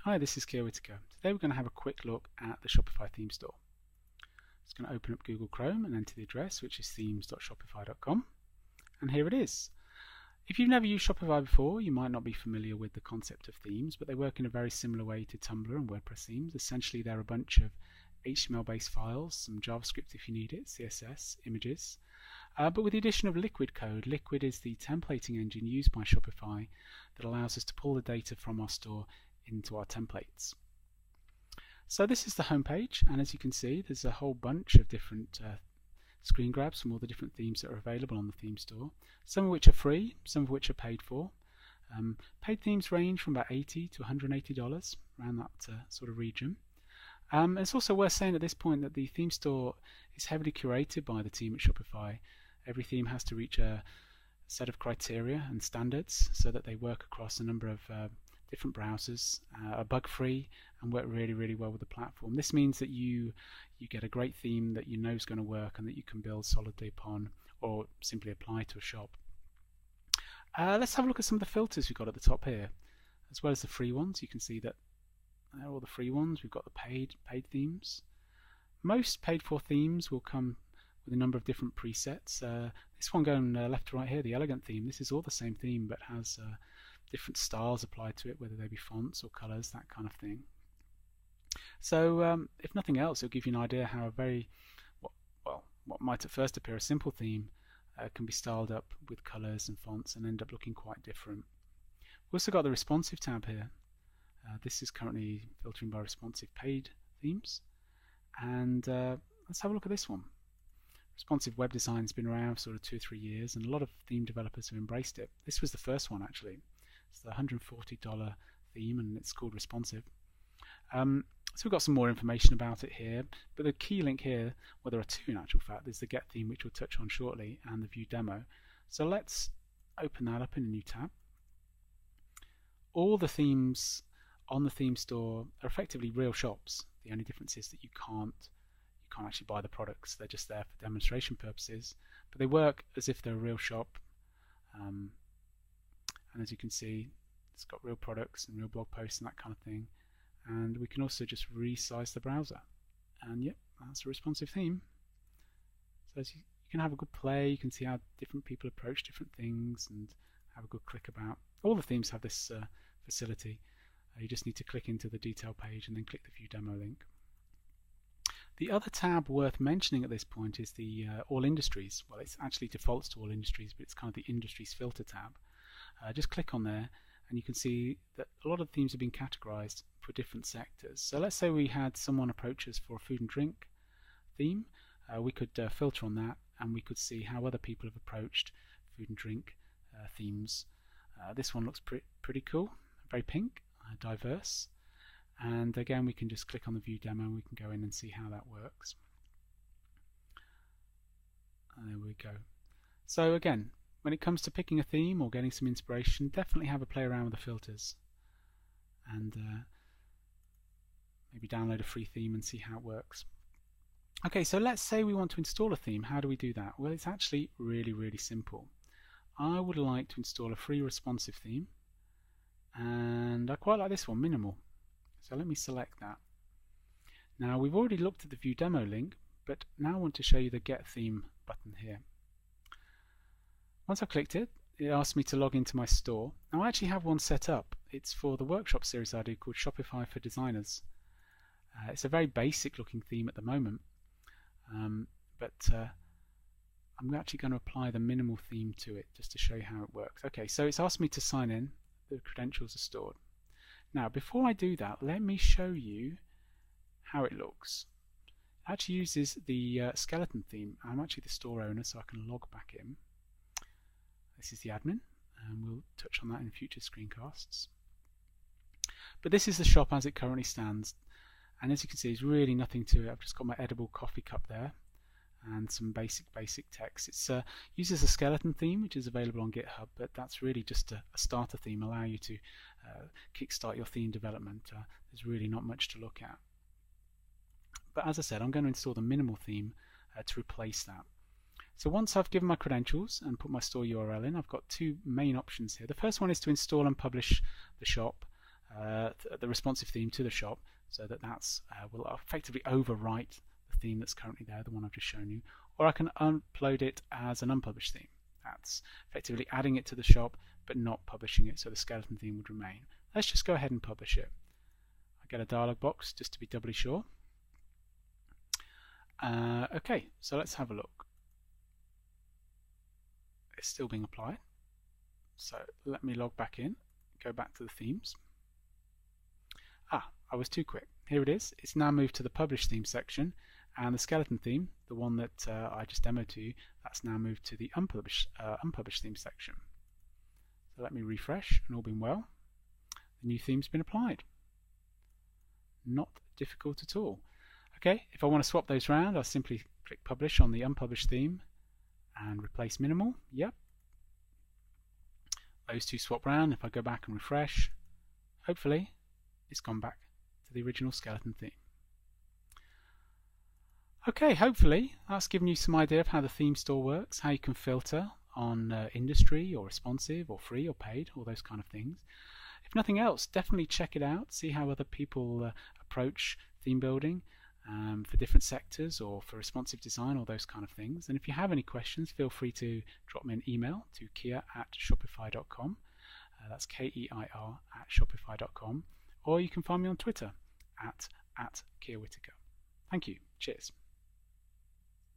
Hi, this is Kia Whitaker. Today we're going to have a quick look at the Shopify theme store. Just going to open up Google Chrome and enter the address, which is themes.shopify.com, and here it is. If you've never used Shopify before, you might not be familiar with the concept of themes, but they work in a very similar way to Tumblr and WordPress themes. Essentially, they're a bunch of HTML-based files, some JavaScript if you need it, CSS, images, but with the addition of Liquid code. Liquid is the templating engine used by Shopify that allows us to pull the data from our store into our templates. So this is the home page, and as you can see, there's a whole bunch of different screen grabs from all the different themes that are available on the theme store, some of which are free, some of which are paid for. Paid themes range from about $80 to $180, around that sort of region. It's also worth saying at this point that the theme store is heavily curated by the team at Shopify. Every theme has to reach a set of criteria and standards so that they work across a number of different browsers, are bug-free, and work really well with the platform. This means that you get a great theme that you know is going to work and that you can build solidly upon or simply apply to a shop. Let's have a look at some of the filters we've got at the top here, as well as the free ones. You can see that they're all the free ones. We've got the paid themes. Most paid-for themes will come with a number of different presets. This one going left to right here, the elegant theme, this is all the same theme but has different styles applied to it, whether they be fonts or colors, that kind of thing. So if nothing else, it'll give you an idea how a very, what might at first appear a simple theme can be styled up with colors and fonts and end up looking quite different. We've also got the responsive tab here. This is currently filtering by responsive paid themes, and let's have a look at this one. Responsive web design has been around for sort of 2 or 3 years, and a lot of theme developers have embraced it. This was the first one actually. It's the $140 theme, and it's called Responsive. So we've got some more information about it here, but the key link here, well, there are two in actual fact. There's the Get theme, which we'll touch on shortly, and the View demo. So let's open that up in a new tab. All the themes on the theme store are effectively real shops. The only difference is that you can't actually buy the products. They're just there for demonstration purposes, but they work as if they're a real shop. And as you can see, it's got real products and real blog posts and that kind of thing. And we can also just resize the browser. And yep, that's a responsive theme. So as you can have a good play, you can see how different people approach different things and have a good click about. All the themes have this facility. You just need to click into the detail page and then click the View demo link. The other tab worth mentioning at this point is the All Industries. Well, it actually defaults to All Industries, but it's kind of the Industries filter tab. Just click on there and you can see that a lot of the themes have been categorized for different sectors. So let's say we had someone approach us for a food and drink theme. We could filter on that, and we could see how other people have approached food and drink themes. This one looks pretty cool, very pink, diverse. And again, we can just click on the View demo and we can go in and see how that works. And there we go. So again, when it comes to picking a theme or getting some inspiration, definitely have a play around with the filters and maybe download a free theme and see how it works. Okay, so let's say we want to install a theme. How do we do that? Well, it's actually really simple. I would like to install a free responsive theme, and I quite like this one, Minimal. So let me select that. Now we've already looked at the View demo link, but now I want to show you the Get Theme button here. Once I've clicked it, it asks me to log into my store. Now I actually have one set up. It's for the workshop series I do called Shopify for Designers. It's a very basic looking theme at the moment, but I'm actually going to apply the Minimal theme to it just to show you how it works. Okay, so it's asked me to sign in. The credentials are stored. Now, before I do that, let me show you how it looks. It actually uses the skeleton theme. I'm actually the store owner, so I can log back in. This is the admin, and we'll touch on that in future screencasts. But this is the shop as it currently stands, and as you can see, there's really nothing to it. I've just got my edible coffee cup there and some basic text. It uses a skeleton theme, which is available on GitHub, but that's really just a starter theme, allow you to kickstart your theme development. There's really not much to look at. But as I said, I'm going to install the Minimal theme to replace that. So once I've given my credentials and put my store URL in, I've got two main options here. The first one is to install and publish the shop. the responsive theme to the shop, so that that's will effectively overwrite the theme that's currently there, the one I've just shown you, or I can upload it as an unpublished theme. That's effectively adding it to the shop but not publishing it, so the skeleton theme would remain. Let's just go ahead and publish it. I get a dialog box just to be doubly sure. Okay, so let's have a look. It's still being applied. So let me log back in, go back to the themes. I was too quick. Here it is. It's now moved to the published theme section, and the skeleton theme, the one that I just demoed to you, that's now moved to the unpublished theme section. So let me refresh, and all being well, the new theme's been applied. Not difficult at all. Okay, if I want to swap those around, I'll simply click publish on the unpublished theme and replace minimal. Yep. Those two swap around. If I go back and refresh, hopefully it's gone back to the original skeleton theme. Okay, hopefully that's given you some idea of how the theme store works, how you can filter on industry or responsive or free or paid, all those kind of things. If nothing else, definitely check it out, see how other people approach theme building for different sectors or for responsive design, all those kind of things. And if you have any questions, feel free to drop me an email to keir@shopify.com. That's KEIR@shopify.com, or you can find me on Twitter at Keir Whitaker. Thank you. Cheers.